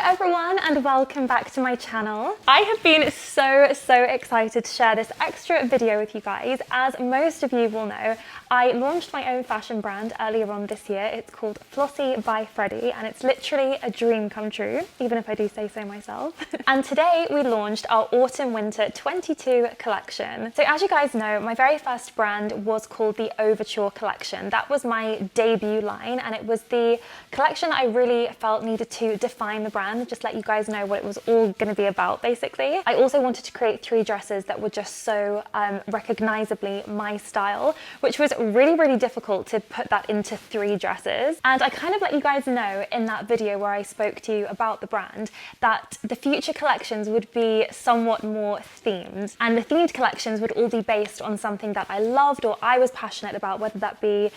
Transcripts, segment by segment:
everyone and welcome back to my channel. I have been so excited to share this extra video with you guys. As most of you will know, I launched my own fashion brand earlier on this year. It's called Flossy by Freddy and it's literally a dream come true, even if I do say so myself. And today we launched our Autumn Winter 22 collection. So as you guys know, my very first brand was called the OVERTURE collection. That was my debut line and it was the collection that I really felt needed to define the brand, just let you guys know what it was all going to be about basically. I also wanted to create 3 dresses that were just so recognizably my style, which was really difficult to put that into 3 dresses. And I kind of let you guys know in that video where I spoke to you about the brand that the future collections would be somewhat more themed, and the themed collections would all be based on something that I loved or I was passionate about, whether that be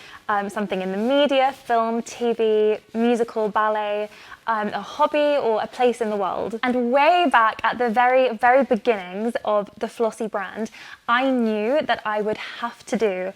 something in the media, film, TV, musical, ballet, a hobby or a place in the world. And way back at the very beginnings of the Flossy brand, I knew that I would have to do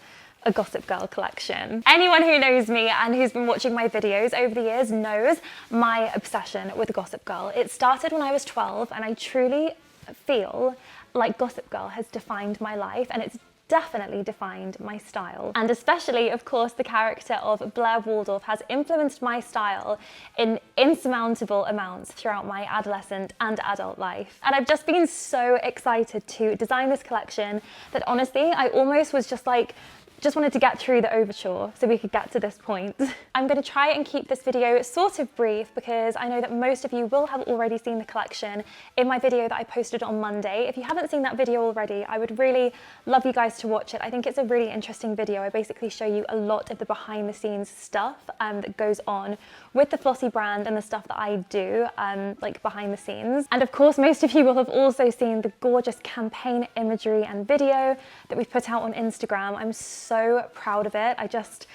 a Gossip Girl collection. Anyone who knows me and who's been watching my videos over the years knows my obsession with Gossip Girl. It started when I was 12 and I truly feel like Gossip Girl has defined my life, and it's definitely defined my style. And especially, of course, the character of Blair Waldorf has influenced my style in insurmountable amounts throughout my adolescent and adult life. And I've just been so excited to design this collection that honestly, I almost was just wanted to get through the overture so we could get to this point. I'm going to try and keep this video sort of brief because I know that most of you will have already seen the collection in my video that I posted on Monday. If you haven't seen that video already, I would really love you guys to watch it. I think it's a really interesting video. I basically show you a lot of the behind the scenes stuff that goes on with the Flossy brand and the stuff that I do like behind the scenes. And of course, most of you will have also seen the gorgeous campaign imagery and video that we put out on Instagram. I'm so proud of it. I just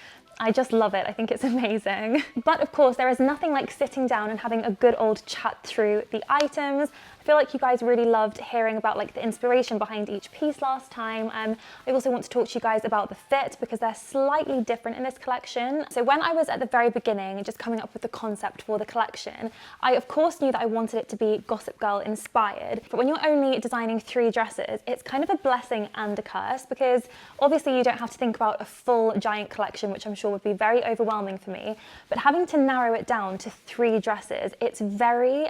love it. I think it's amazing. But of course, there is nothing like sitting down and having a good old chat through the items. I feel like you guys really loved hearing about like the inspiration behind each piece last time. I also want to talk to you guys about the fit because they're slightly different in this collection. So when I was at the very beginning, just coming up with the concept for the collection, I of course knew that I wanted it to be Gossip Girl inspired. But when you're only designing 3 dresses, it's kind of a blessing and a curse because obviously you don't have to think about a full giant collection, which I'm sure would be very overwhelming for me. But having to narrow it down to 3 dresses, it's very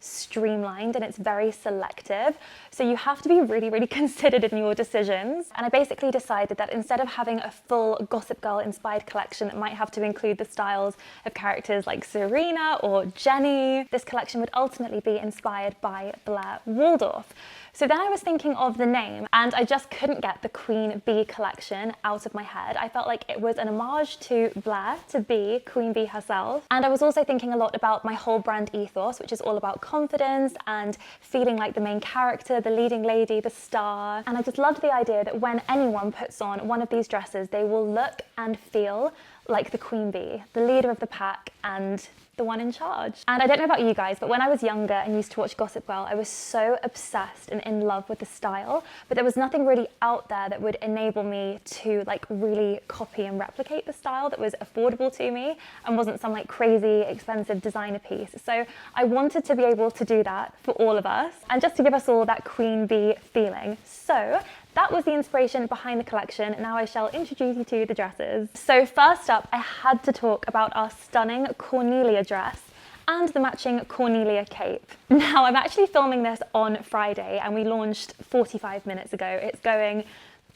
streamlined and it's very selective. So you have to be really considered in your decisions. And I basically decided that instead of having a full Gossip Girl inspired collection that might have to include the styles of characters like Serena or Jenny, this collection would ultimately be inspired by Blair Waldorf. So then I was thinking of the name and I just couldn't get the Queen Bee collection out of my head. I felt like it was an homage to Blair, to be Queen Bee herself. And I was also thinking a lot about my whole brand ethos, which is all about confidence and feeling like the main character, the leading lady, the star. And I just loved the idea that when anyone puts on one of these dresses, they will look and feel like the Queen Bee, the leader of the pack and the one in charge. And I don't know about you guys, but when I was younger and used to watch Gossip Girl, I was so obsessed and in love with the style, but there was nothing really out there that would enable me to like really copy and replicate the style that was affordable to me and wasn't some like crazy expensive designer piece. So I wanted to be able to do that for all of us and just to give us all that Queen Bee feeling. So that was the inspiration behind the collection. Now I shall introduce you to the dresses. So first up, I had to talk about our stunning Cornelia dress and the matching Cornelia cape. Now I'm actually filming this on Friday and we launched 45 minutes ago. It's going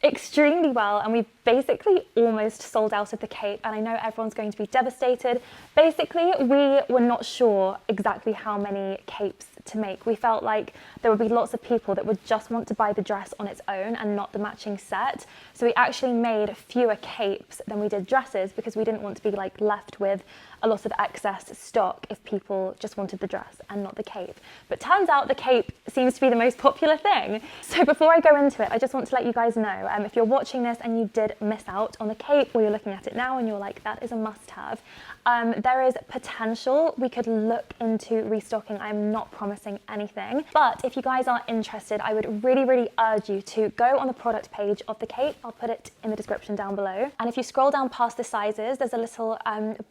extremely well and we've basically almost sold out of the cape and I know everyone's going to be devastated. Basically, we were not sure exactly how many capes to make. We felt like there would be lots of people that would just want to buy the dress on its own and not the matching set. So we actually made fewer capes than we did dresses because we didn't want to be like left with a lot of excess stock if people just wanted the dress and not the cape. But turns out the cape seems to be the most popular thing. So before I go into it, I just want to let you guys know, if you're watching this and you did miss out on the cape or you're looking at it now and you're like, that is a must-have, there is potential we could look into restocking. I'm not promising anything, but if you guys are interested, I would really urge you to go on the product page of the cape. I'll put it in the description down below. And if you scroll down past the sizes, there's a little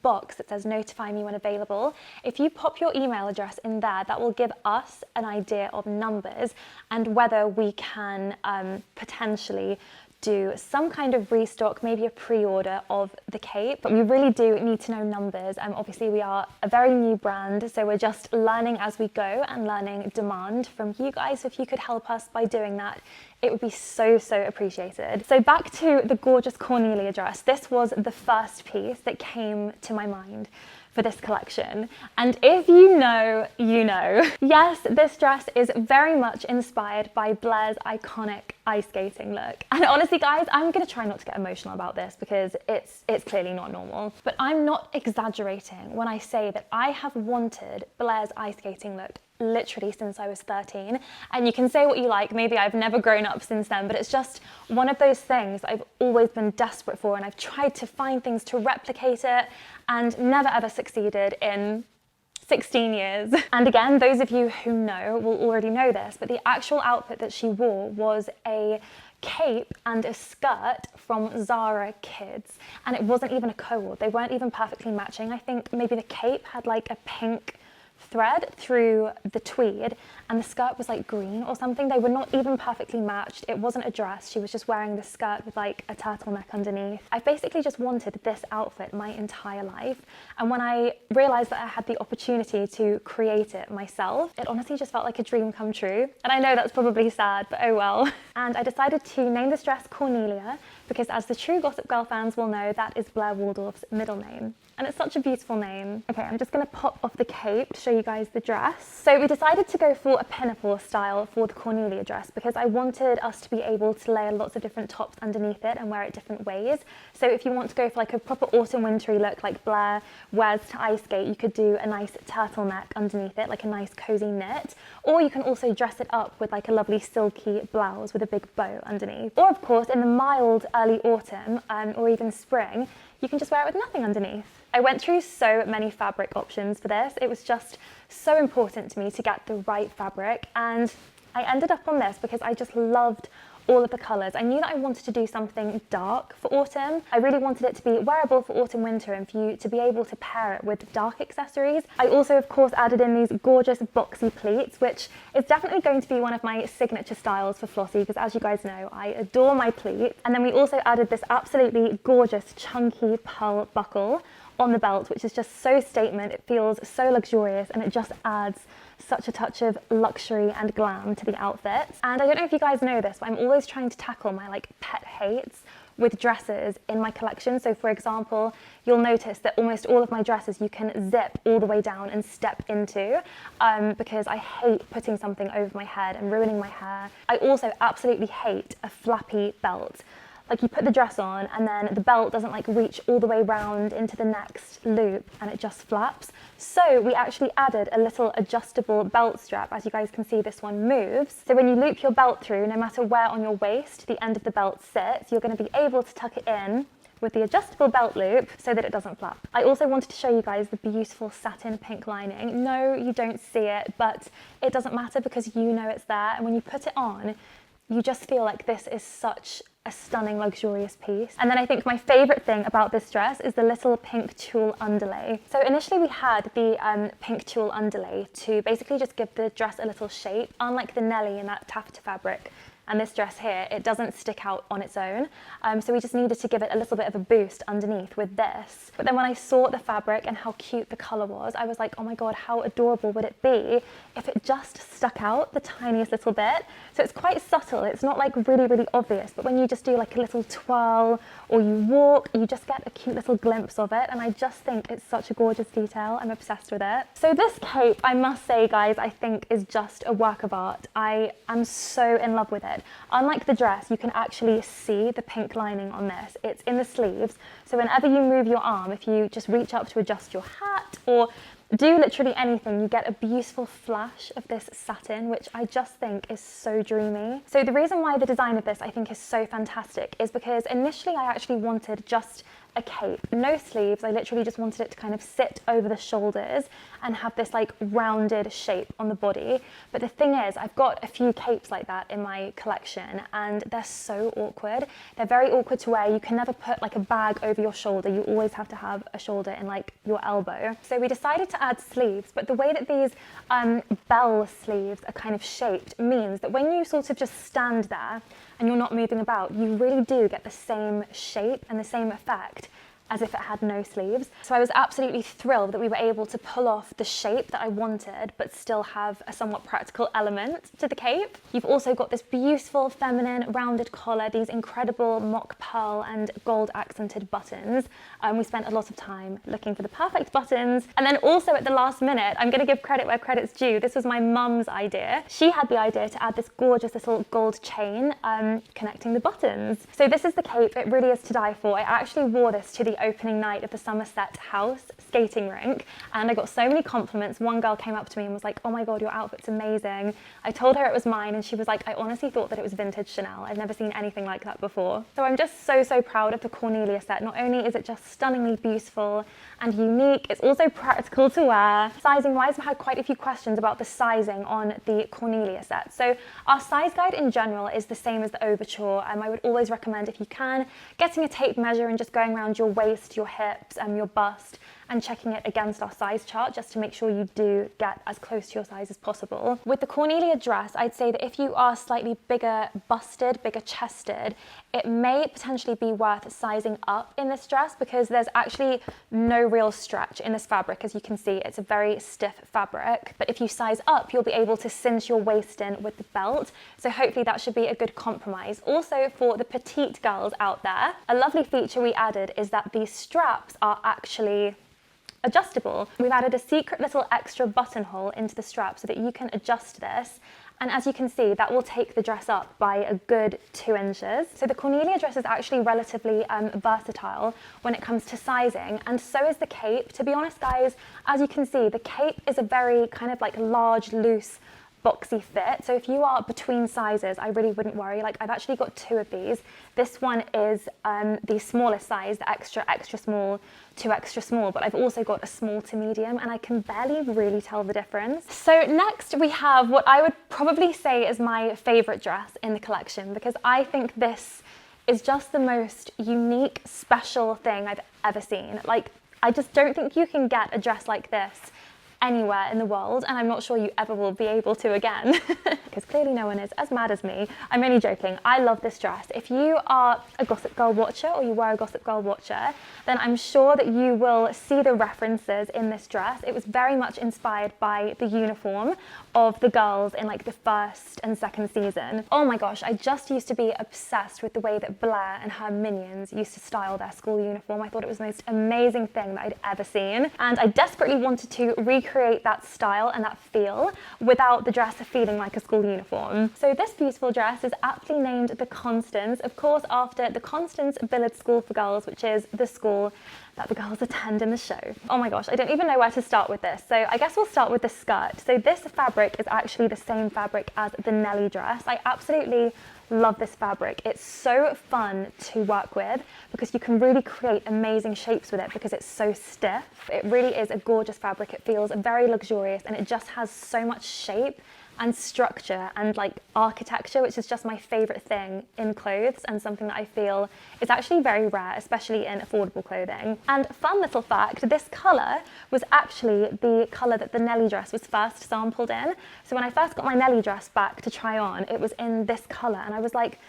box that says is notify me when available. If you pop your email address in there, that will give us an idea of numbers and whether we can potentially do some kind of restock, maybe a pre-order of the cape. But we really do need to know numbers. Obviously we are a very new brand, so we're just learning as we go and learning demand from you guys. So if you could help us by doing that, it would be so appreciated. So back to the gorgeous Cornelia dress. This was the first piece that came to my mind for this collection. And if you know, you know. Yes, this dress is very much inspired by Blair's iconic ice skating look. And honestly guys, I'm gonna try not to get emotional about this because it's clearly not normal. But I'm not exaggerating when I say that I have wanted Blair's ice skating look literally since I was 13. And you can say what you like, maybe I've never grown up since then, but it's just one of those things I've always been desperate for, and I've tried to find things to replicate it and never ever succeeded in 16 years. And again, those of you who know will already know this, but the actual outfit that she wore was a cape and a skirt from Zara Kids, and it wasn't even a co-ord. They weren't even perfectly matching. I think maybe the cape had like a pink thread through the tweed and the skirt was like green or something. They were not even perfectly matched. It wasn't a dress. She was just wearing the skirt with like a turtleneck underneath. I basically just wanted this outfit my entire life, and when I realized that I had the opportunity to create it myself, it honestly just felt like a dream come true. And I know that's probably sad, but oh well. And I decided to name this dress Cornelia because, as the true Gossip Girl fans will know, that is Blair Waldorf's middle name. And it's such a beautiful name. Okay, I'm just gonna pop off the cape to show you guys the dress. So we decided to go for a pinafore style for the Cornelia dress because I wanted us to be able to layer lots of different tops underneath it and wear it different ways. So if you want to go for like a proper autumn wintry look like Blair wears to ice skate, you could do a nice turtleneck underneath it, like a nice cozy knit. Or you can also dress it up with like a lovely silky blouse with a big bow underneath. Or of course, in the mild early autumn or even spring, you can just wear it with nothing underneath. I went through so many fabric options for this. It was just so important to me to get the right fabric, and I ended up on this because I just loved all of the colours. I knew that I wanted to do something dark for autumn. I really wanted it to be wearable for autumn winter and for you to be able to pair it with dark accessories. I also of course added in these gorgeous boxy pleats, which is definitely going to be one of my signature styles for Flossie because, as you guys know, I adore my pleats. And then we also added this absolutely gorgeous chunky pearl buckle on the belt, which is just so statement. It feels so luxurious and it just adds such a touch of luxury and glam to the outfit. And I don't know if you guys know this, but I'm always trying to tackle my like pet hates with dresses in my collection. So for example, you'll notice that almost all of my dresses you can zip all the way down and step into because I hate putting something over my head and ruining my hair. I also absolutely hate a flappy belt. Like, you put the dress on and then the belt doesn't like reach all the way round into the next loop and it just flaps. So we actually added a little adjustable belt strap. As you guys can see, this one moves. So when you loop your belt through, no matter where on your waist the end of the belt sits, you're going to be able to tuck it in with the adjustable belt loop so that it doesn't flap. I also wanted to show you guys the beautiful satin pink lining. No, you don't see it, but it doesn't matter because you know it's there. And when you put it on, you just feel like this is such a stunning, luxurious piece. And then I think my favorite thing about this dress is the little pink tulle underlay. So initially we had the pink tulle underlay to basically just give the dress a little shape. Unlike the Nelly in that taffeta fabric and this dress here, it doesn't stick out on its own. So we just needed to give it a little bit of a boost underneath with this. But then when I saw the fabric and how cute the color was, I was like, oh my God, how adorable would it be if it just stuck out the tiniest little bit? So it's quite subtle. It's not like really, really obvious, but when you just do like a little twirl or you walk, you just get a cute little glimpse of it. And I just think it's such a gorgeous detail. I'm obsessed with it. So this cape, I must say, guys, I think is just a work of art. I am so in love with it. Unlike the dress, you can actually see the pink lining on this. It's in the sleeves, so whenever you move your arm, if you just reach up to adjust your hat or do literally anything, you get a beautiful flash of this satin, which I just think is so dreamy. So the reason why the design of this I think is so fantastic is because initially I actually wanted just a cape, no sleeves. I literally just wanted it to kind of sit over the shoulders and have this like rounded shape on the body. But the thing is, I've got a few capes like that in my collection and they're so awkward. They're very awkward to wear. You can never put like a bag over your shoulder. You always have to have a shoulder in like your elbow. So we decided to add sleeves, but the way that these bell sleeves are kind of shaped means that when you sort of just stand there and you're not moving about, you really do get the same shape and the same effect as if it had no sleeves. So I was absolutely thrilled that we were able to pull off the shape that I wanted, but still have a somewhat practical element to the cape. You've also got this beautiful, feminine, rounded collar, these incredible mock pearl and gold accented buttons. We spent a lot of time looking for the perfect buttons. And then also at the last minute, I'm gonna give credit where credit's due. This was my mum's idea. She had the idea to add this gorgeous little gold chain connecting the buttons. So this is the cape. It really is to die for. I actually wore this to the opening night of the Somerset House skating rink and I got so many compliments. One girl came up to me and was like, oh my god, your outfit's amazing. I told her it was mine and she was like, I honestly thought that it was vintage Chanel. I've never seen anything like that before. So I'm just so proud of the Cornelia set. Not only is it just stunningly beautiful and unique, it's also practical to wear. Sizing wise, I've had quite a few questions about the sizing on the Cornelia set. So our size guide in general is the same as the Overture. I would always recommend, if you can, getting a tape measure and just going around your waist, your hips, your bust, and checking it against our size chart just to make sure you do get as close to your size as possible. With the Cornelia dress, I'd say that if you are slightly bigger busted, bigger chested, it may potentially be worth sizing up in this dress because there's actually no real stretch in this fabric. As you can see, it's a very stiff fabric. But if you size up, you'll be able to cinch your waist in with the belt. So hopefully that should be a good compromise. Also for the petite girls out there, a lovely feature we added is that these straps are actually adjustable. We've added a secret little extra buttonhole into the strap so that you can adjust this. And as you can see, that will take the dress up by a good 2 inches. So the Cornelia dress is actually relatively versatile when it comes to sizing, and so is the cape. To be honest, guys, as you can see, the cape is a very kind of like large, loose, boxy fit. So if you are between sizes, I really wouldn't worry. Like, I've actually got 2 of these. This one is the smallest size, the extra small to extra small, but I've also got a small to medium and I can barely really tell the difference. So next we have what I would probably say is my favorite dress in the collection, because I think this is just the most unique, special thing I've ever seen. Like, I just don't think you can get a dress like this anywhere in the world, and I'm not sure you ever will be able to again, because clearly no one is as mad as me. I'm only joking. I love this dress. If you are a Gossip Girl watcher or you were a Gossip Girl watcher, then I'm sure that you will see the references in this dress. It was very much inspired by the uniform of the girls in like the 1st and 2nd season. Oh my gosh, I just used to be obsessed with the way that Blair and her minions used to style their school uniform. I thought it was the most amazing thing that I'd ever seen, and I desperately wanted to recreate that style and that feel without the dress feeling like a school uniform. So this beautiful dress is aptly named the Constance, of course after the Constance Billard School for Girls, which is the school that the girls attend in the show. Oh my gosh, I don't even know where to start with this. So I guess we'll start with the skirt. So this fabric is actually the same fabric as the Nelly dress. I absolutely love this fabric. It's so fun to work with because you can really create amazing shapes with it because it's so stiff. It really is a gorgeous fabric. It feels very luxurious and it just has so much shape and structure and like architecture, which is just my favorite thing in clothes and something that I feel is actually very rare, especially in affordable clothing. And fun little fact, this color was actually the color that the Nelly dress was first sampled in. So when I first got my Nelly dress back to try on, it was in this color and I was like,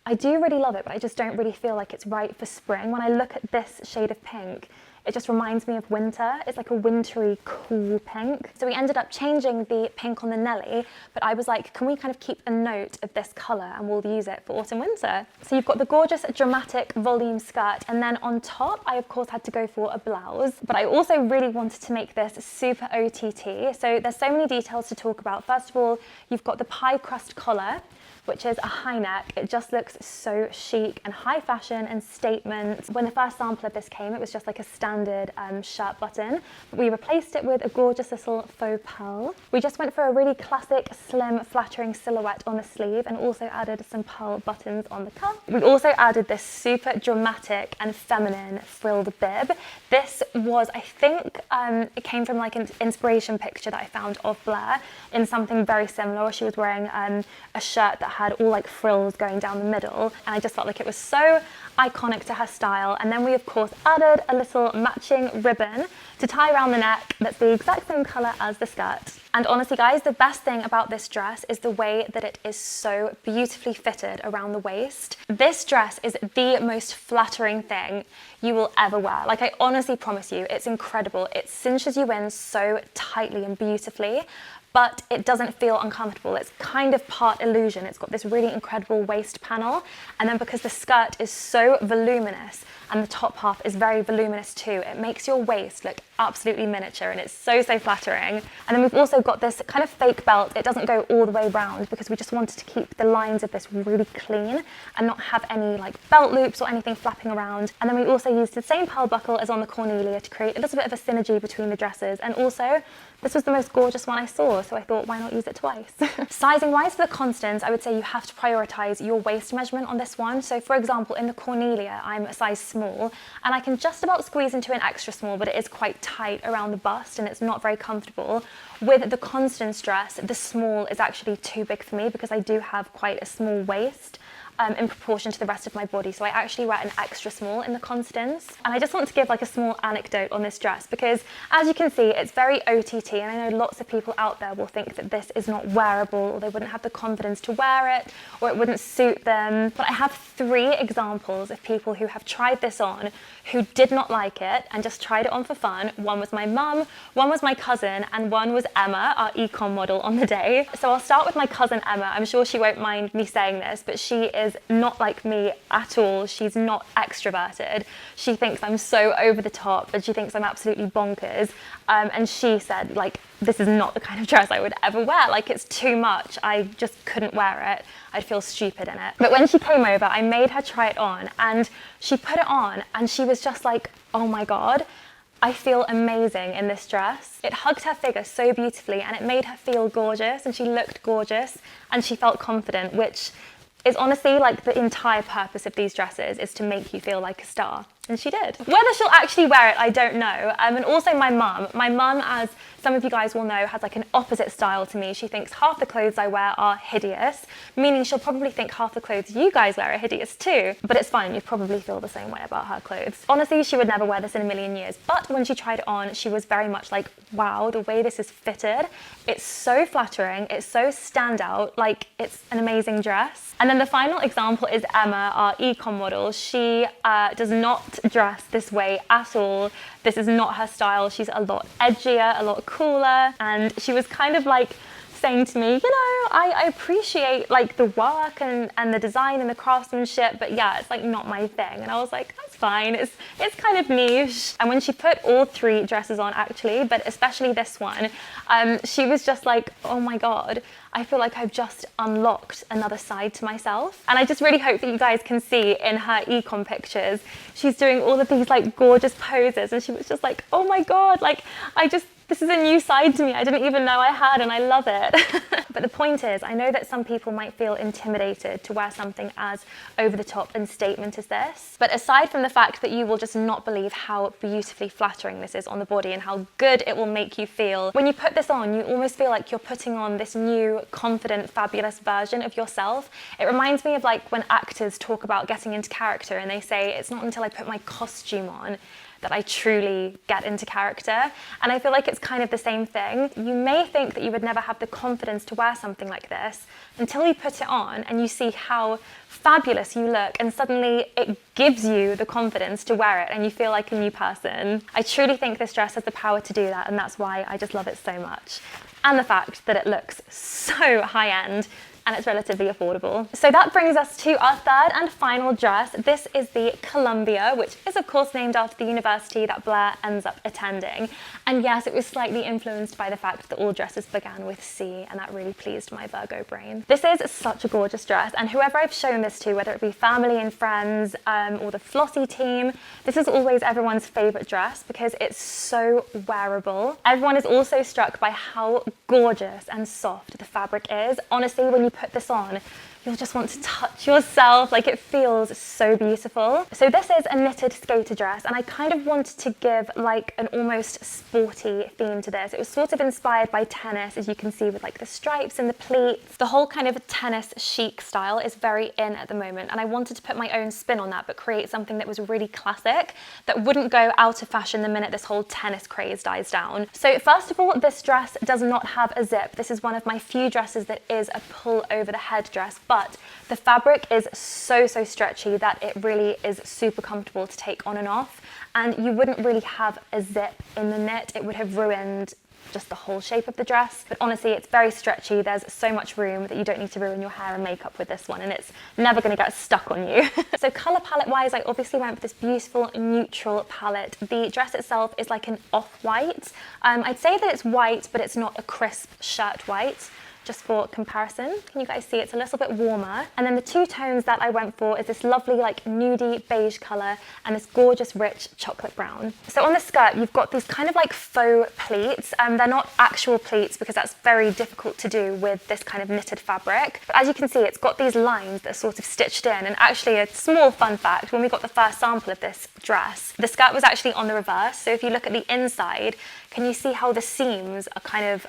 I do really love it, but I just don't really feel like it's right for spring. When I look at this shade of pink, it just reminds me of winter. It's like a wintry, cool pink. So we ended up changing the pink on the Nelly, but I was like, can we kind of keep a note of this color and we'll use it for autumn winter? So you've got the gorgeous dramatic volume skirt, and then on top, I of course had to go for a blouse, but I also really wanted to make this super OTT. So there's so many details to talk about. First of all, you've got the pie crust collar, which is a high neck. It just looks so chic and high fashion and statement. When the first sample of this came, it was just like a standard shirt button. We replaced it with a gorgeous little faux pearl. We just went for a really classic, slim, flattering silhouette on the sleeve and also added some pearl buttons on the cuff. We also added this super dramatic and feminine frilled bib. This was, I think, it came from like an inspiration picture that I found of Blair in something very similar. She was wearing a shirt that had all like frills going down the middle, and I just felt like it was so iconic to her style. And then we of course added a little matching ribbon to tie around the neck that's the exact same colour as the skirt. And honestly guys, the best thing about this dress is the way that it is so beautifully fitted around the waist. This dress is the most flattering thing you will ever wear. Like, I honestly promise you, it's incredible. It cinches you in so tightly and beautifully, but it doesn't feel uncomfortable. It's kind of part illusion. It's got this really incredible waist panel, and then because the skirt is so voluminous and the top half is very voluminous too, it makes your waist look absolutely miniature, and it's so flattering. And then we've also got this kind of fake belt. It doesn't go all the way round because we just wanted to keep the lines of this really clean and not have any like belt loops or anything flapping around. And then we also used the same pearl buckle as on the Cornelia to create a little bit of a synergy between the dresses, and also this was the most gorgeous one I saw, so I thought, why not use it twice? Sizing wise for the Constance, I would say you have to prioritize your waist measurement on this one. So for example, in the Cornelia, I'm a size small, and I can just about squeeze into an extra small, but it is quite tight around the bust and it's not very comfortable. With the Constance dress, the small is actually too big for me because I do have quite a small waist. In proportion to the rest of my body, so I actually wear an extra small in the Constance. And I just want to give like a small anecdote on this dress because, as you can see, it's very OTT, and I know lots of people out there will think that this is not wearable, or they wouldn't have the confidence to wear it, or it wouldn't suit them. But I have 3 examples of people who have tried this on who did not like it and just tried it on for fun. One was my mum, one was my cousin, and one was Emma, our econ model on the day. So I'll start with my cousin Emma. I'm sure she won't mind me saying this, but she is not like me at all. She's not extroverted. She thinks I'm so over the top, and she thinks I'm absolutely bonkers. And she said, like, this is not the kind of dress I would ever wear. Like, it's too much. I just couldn't wear it. I'd feel stupid in it. But when she came over, I made her try it on, and she put it on, and she was just like, oh my God, I feel amazing in this dress. It hugged her figure so beautifully, and it made her feel gorgeous, and she looked gorgeous, and she felt confident, which is honestly like the entire purpose of these dresses, is to make you feel like a star. And she did. Whether she'll actually wear it, I don't know. And also my mum, as some of you guys will know, has like an opposite style to me. She thinks half the clothes I wear are hideous, meaning she'll probably think half the clothes you guys wear are hideous too. But it's fine, you probably feel the same way about her clothes. Honestly, she would never wear this in a million years. But when she tried it on, she was very much like, wow, the way this is fitted, it's so flattering, it's so standout, like it's an amazing dress. And then the final example is Emma, our econ model. She does not dress this way at all. This is not her style. She's a lot edgier, a lot cooler, and she was kind of like saying to me, you know, I appreciate like the work and the design and the craftsmanship, but yeah, it's like not my thing. And I was like, that's fine, it's kind of niche. And when she put all 3 dresses on actually, but especially this one, she was just like, oh my God, I feel like I've just unlocked another side to myself. And I just really hope that you guys can see in her econ pictures, she's doing all of these like gorgeous poses, and she was just like, oh my God, like this is a new side to me I didn't even know I had, and I love it. But the point is, I know that some people might feel intimidated to wear something as over the top and statement as this. But aside from the fact that you will just not believe how beautifully flattering this is on the body and how good it will make you feel, when you put this on, you almost feel like you're putting on this new, confident, fabulous version of yourself. It reminds me of like when actors talk about getting into character and they say, it's not until I put my costume on that I truly get into character. And I feel like it's kind of the same thing. You may think that you would never have the confidence to wear something like this until you put it on and you see how fabulous you look, and suddenly it gives you the confidence to wear it and you feel like a new person. I truly think this dress has the power to do that, and that's why I just love it so much. And the fact that it looks so high-end and it's relatively affordable. So that brings us to our third and final dress. This is the Columbia, which is of course named after the university that Blair ends up attending. And yes, it was slightly influenced by the fact that all dresses began with C, and that really pleased my Virgo brain. This is such a gorgeous dress, and whoever I've shown this to, whether it be family and friends or the Flossy team, this is always everyone's favorite dress because it's so wearable. Everyone is also struck by how gorgeous and soft the fabric is. Honestly, when you put this on, you'll just want to touch yourself, like it feels so beautiful. So this is a knitted skater dress, and I kind of wanted to give like an almost sporty theme to this. It was sort of inspired by tennis, as you can see, with like the stripes and the pleats. The whole kind of tennis chic style is very in at the moment, and I wanted to put my own spin on that, but create something that was really classic, that wouldn't go out of fashion the minute this whole tennis craze dies down. So first of all, this dress does not have a zip. This is one of my few dresses that is a pull over the head dress, but the fabric is so stretchy that it really is super comfortable to take on and off, and you wouldn't really have a zip in the knit. It would have ruined just the whole shape of the dress. But honestly, it's very stretchy. There's so much room that you don't need to ruin your hair and makeup with this one, and it's never going to get stuck on you. So colour palette wise, I obviously went for this beautiful neutral palette. The dress itself is like an off-white. I'd say that it's white, but it's not a crisp shirt white. Just for comparison, can you guys see it's a little bit warmer? And then the two tones that I went for is this lovely like nudie beige colour and this gorgeous rich chocolate brown. So on the skirt, you've got these kind of like faux pleats. They're not actual pleats because that's very difficult to do with this kind of knitted fabric. But as you can see, it's got these lines that are sort of stitched in. And actually, a small fun fact, when we got the first sample of this dress, the skirt was actually on the reverse. So if you look at the inside, can you see how the seams are kind of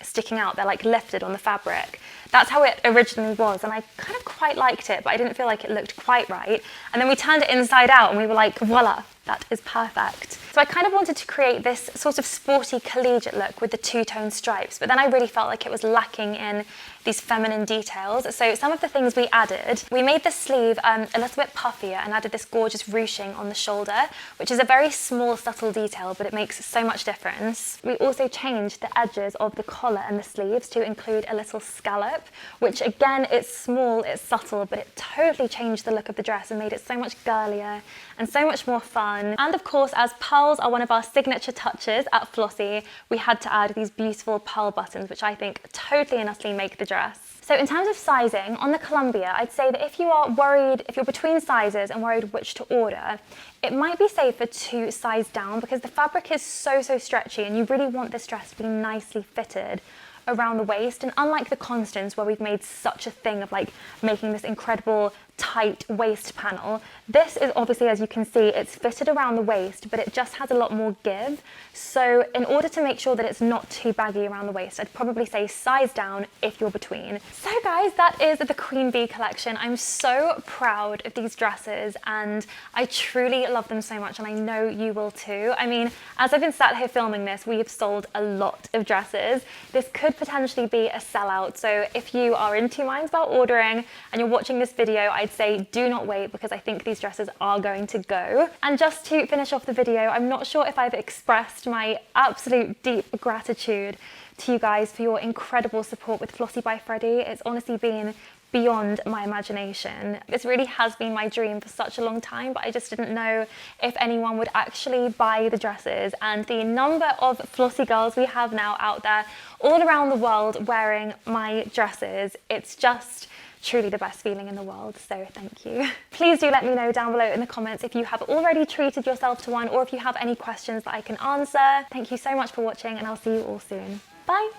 sticking out? They're like lifted on the fabric. That's how it originally was, and I kind of quite liked it, but I didn't feel like it looked quite right. And then we turned it inside out and we were like, voila, that is perfect. So I kind of wanted to create this sort of sporty collegiate look with the two-tone stripes, but then I really felt like it was lacking in these feminine details. So some of the things we added, we made the sleeve a little bit puffier and added this gorgeous ruching on the shoulder, which is a very small, subtle detail, but it makes so much difference. We also changed the edges of the collar and the sleeves to include a little scallop, which again, it's small, it's subtle, but it totally changed the look of the dress and made it so much girlier and so much more fun. And of course, as pearls are one of our signature touches at Flossy, we had to add these beautiful pearl buttons, which I think totally and utterly make the dress. So in terms of sizing, on the Columbia, I'd say that if you are worried, if you're between sizes and worried which to order, it might be safer to size down because the fabric is so stretchy and you really want this dress to be nicely fitted around the waist. And unlike the Constance, where we've made such a thing of like making this incredible tight waist panel, this is obviously, as you can see, it's fitted around the waist, but it just has a lot more give. So in order to make sure that it's not too baggy around the waist, I'd probably say size down if you're between. So guys, that is the Queen Bee collection. I'm so proud of these dresses and I truly love them so much, and I know you will too. I mean, as I've been sat here filming this, we have sold a lot of dresses. This could potentially be a sellout, so if you are in two minds about ordering and you're watching this video, I'd say do not wait because I think these dresses are going to go. And just to finish off the video, I'm not sure if I've expressed my absolute deep gratitude to you guys for your incredible support with Flossy by Freddy. It's honestly been beyond my imagination. This really has been my dream for such a long time, but I just didn't know if anyone would actually buy the dresses. And the number of Flossy girls we have now out there all around the world wearing my dresses, it's just truly the best feeling in the world, so thank you. Please do let me know down below in the comments if you have already treated yourself to one or if you have any questions that I can answer. Thank you so much for watching and I'll see you all soon. Bye!